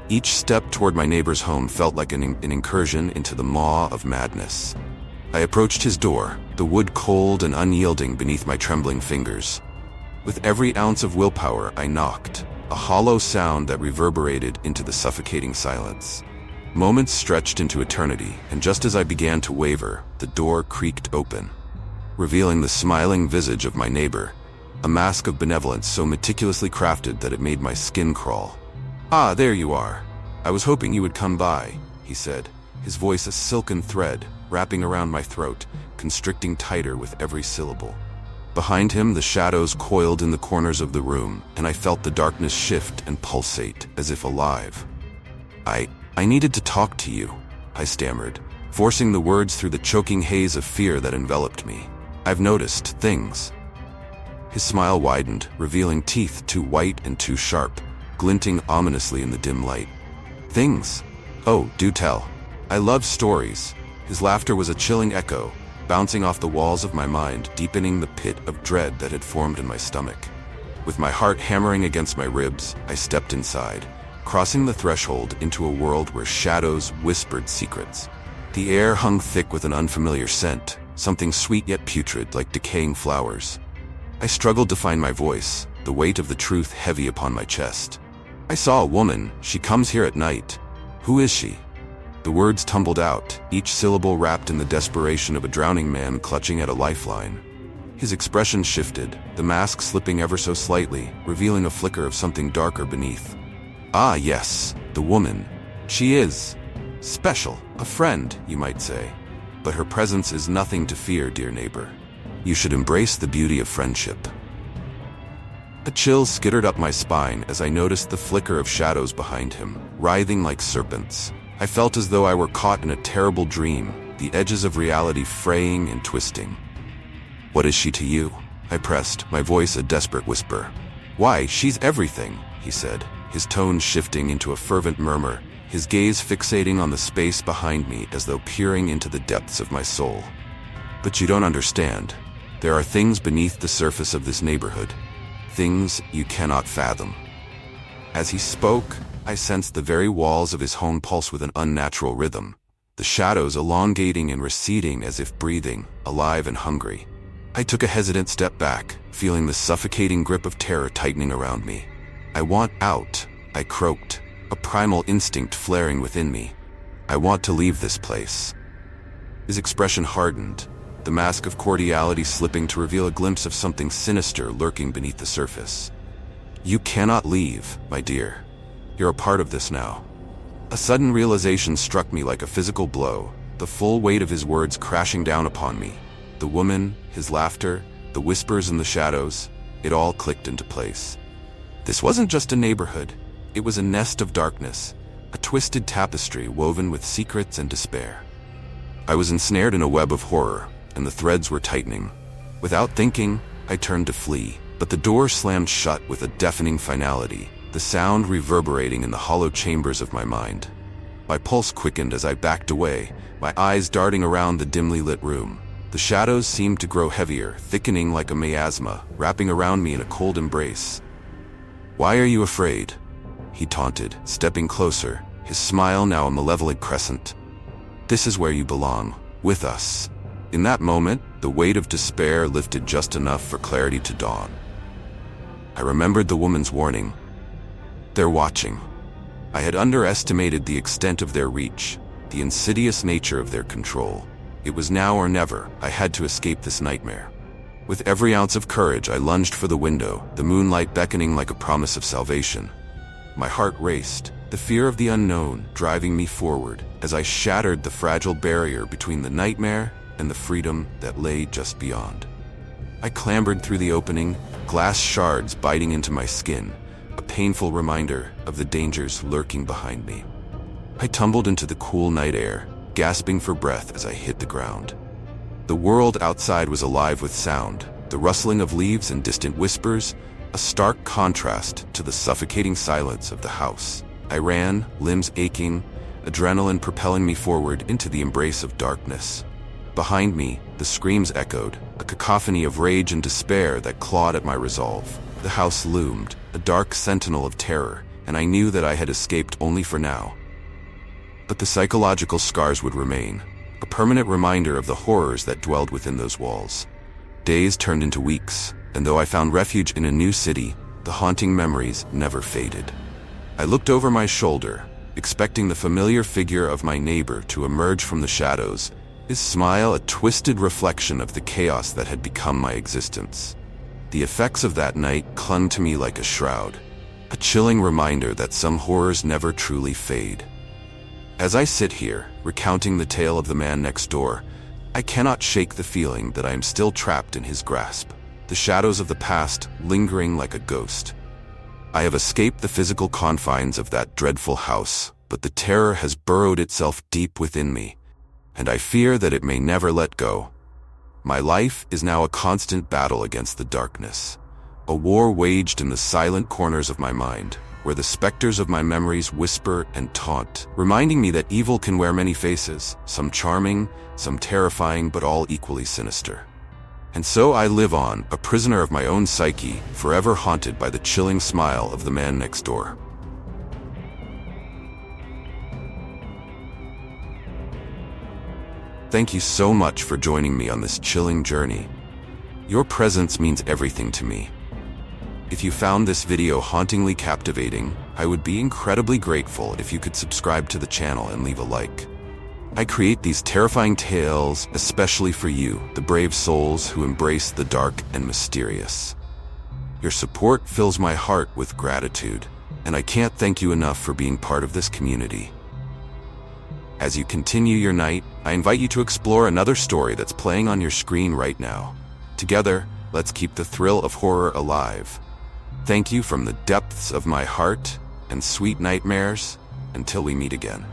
Each step toward my neighbor's home felt like an incursion into the maw of madness. I approached his door, the wood cold and unyielding beneath my trembling fingers. With every ounce of willpower, I knocked, a hollow sound that reverberated into the suffocating silence. Moments stretched into eternity, and just as I began to waver, the door creaked open, revealing the smiling visage of my neighbor, a mask of benevolence so meticulously crafted that it made my skin crawl. "Ah, there you are. I was hoping you would come by," he said, his voice a silken thread, wrapping around my throat, constricting tighter with every syllable. Behind him, the shadows coiled in the corners of the room, and I felt the darkness shift and pulsate, as if alive. I needed to talk to you," I stammered, forcing the words through the choking haze of fear that enveloped me. "I've noticed things." His smile widened, revealing teeth too white and too sharp, glinting ominously in the dim light. "Things? Oh, do tell. I love stories." His laughter was a chilling echo, bouncing off the walls of my mind, deepening the pit of dread that had formed in my stomach. With my heart hammering against my ribs, I stepped inside, crossing the threshold into a world where shadows whispered secrets. The air hung thick with an unfamiliar scent, something sweet yet putrid like decaying flowers. I struggled to find my voice, the weight of the truth heavy upon my chest. "I saw a woman. She comes here at night. Who is she?" The words tumbled out, each syllable wrapped in the desperation of a drowning man clutching at a lifeline. His expression shifted, the mask slipping ever so slightly, revealing a flicker of something darker beneath. "Ah, yes, the woman. She is special, a friend, you might say. But her presence is nothing to fear, dear neighbor. You should embrace the beauty of friendship. A chill skittered up my spine as I noticed the flicker of shadows behind him, writhing like serpents. I felt as though I were caught in a terrible dream, the edges of reality fraying and twisting. "What is she to you?" I pressed, my voice a desperate whisper. "Why, she's everything," he said, his tone shifting into a fervent murmur, his gaze fixating on the space behind me as though peering into the depths of my soul. "But you don't understand. There are things beneath the surface of this neighborhood. Things you cannot fathom." As he spoke, I sensed the very walls of his home pulse with an unnatural rhythm, the shadows elongating and receding as if breathing, alive and hungry. I took a hesitant step back, feeling the suffocating grip of terror tightening around me. "I want out," I croaked, a primal instinct flaring within me. "I want to leave this place." His expression hardened, the mask of cordiality slipping to reveal a glimpse of something sinister lurking beneath the surface. "You cannot leave, my dear. You're a part of this now." A sudden realization struck me like a physical blow, the full weight of his words crashing down upon me. The woman, his laughter, the whispers in the shadows, it all clicked into place. This wasn't just a neighborhood, it was a nest of darkness, a twisted tapestry woven with secrets and despair. I was ensnared in a web of horror, and the threads were tightening. Without thinking, I turned to flee, but the door slammed shut with a deafening finality, the sound reverberating in the hollow chambers of my mind. My pulse quickened as I backed away, my eyes darting around the dimly lit room. The shadows seemed to grow heavier, thickening like a miasma, wrapping around me in a cold embrace. "Why are you afraid?" he taunted, stepping closer, his smile now a malevolent crescent. "This is where you belong, with us." In that moment, the weight of despair lifted just enough for clarity to dawn. I remembered the woman's warning. They're watching. I had underestimated the extent of their reach, the insidious nature of their control. It was now or never. I had to escape this nightmare. With every ounce of courage, I lunged for the window, the moonlight beckoning like a promise of salvation. My heart raced, the fear of the unknown driving me forward as I shattered the fragile barrier between the nightmare and the freedom that lay just beyond. I clambered through the opening, glass shards biting into my skin, a painful reminder of the dangers lurking behind me. I tumbled into the cool night air, gasping for breath as I hit the ground. The world outside was alive with sound, the rustling of leaves and distant whispers, a stark contrast to the suffocating silence of the house. I ran, limbs aching, adrenaline propelling me forward into the embrace of darkness. Behind me, the screams echoed, a cacophony of rage and despair that clawed at my resolve. The house loomed, a dark sentinel of terror, and I knew that I had escaped only for now. But the psychological scars would remain, a permanent reminder of the horrors that dwelled within those walls. Days turned into weeks, and though I found refuge in a new city, the haunting memories never faded. I looked over my shoulder, expecting the familiar figure of my neighbor to emerge from the shadows, his smile a twisted reflection of the chaos that had become my existence. The effects of that night clung to me like a shroud, a chilling reminder that some horrors never truly fade. As I sit here, recounting the tale of the man next door, I cannot shake the feeling that I am still trapped in his grasp, the shadows of the past lingering like a ghost. I have escaped the physical confines of that dreadful house, but the terror has burrowed itself deep within me, and I fear that it may never let go. My life is now a constant battle against the darkness, a war waged in the silent corners of my mind, where the specters of my memories whisper and taunt, reminding me that evil can wear many faces, some charming, some terrifying, but all equally sinister. And so I live on, a prisoner of my own psyche, forever haunted by the chilling smile of the man next door. Thank you so much for joining me on this chilling journey. Your presence means everything to me. If you found this video hauntingly captivating, I would be incredibly grateful if you could subscribe to the channel and leave a like. I create these terrifying tales especially for you, the brave souls who embrace the dark and mysterious. Your support fills my heart with gratitude, and I can't thank you enough for being part of this community. As you continue your night, I invite you to explore another story that's playing on your screen right now. Together, let's keep the thrill of horror alive. Thank you from the depths of my heart, and sweet nightmares, until we meet again.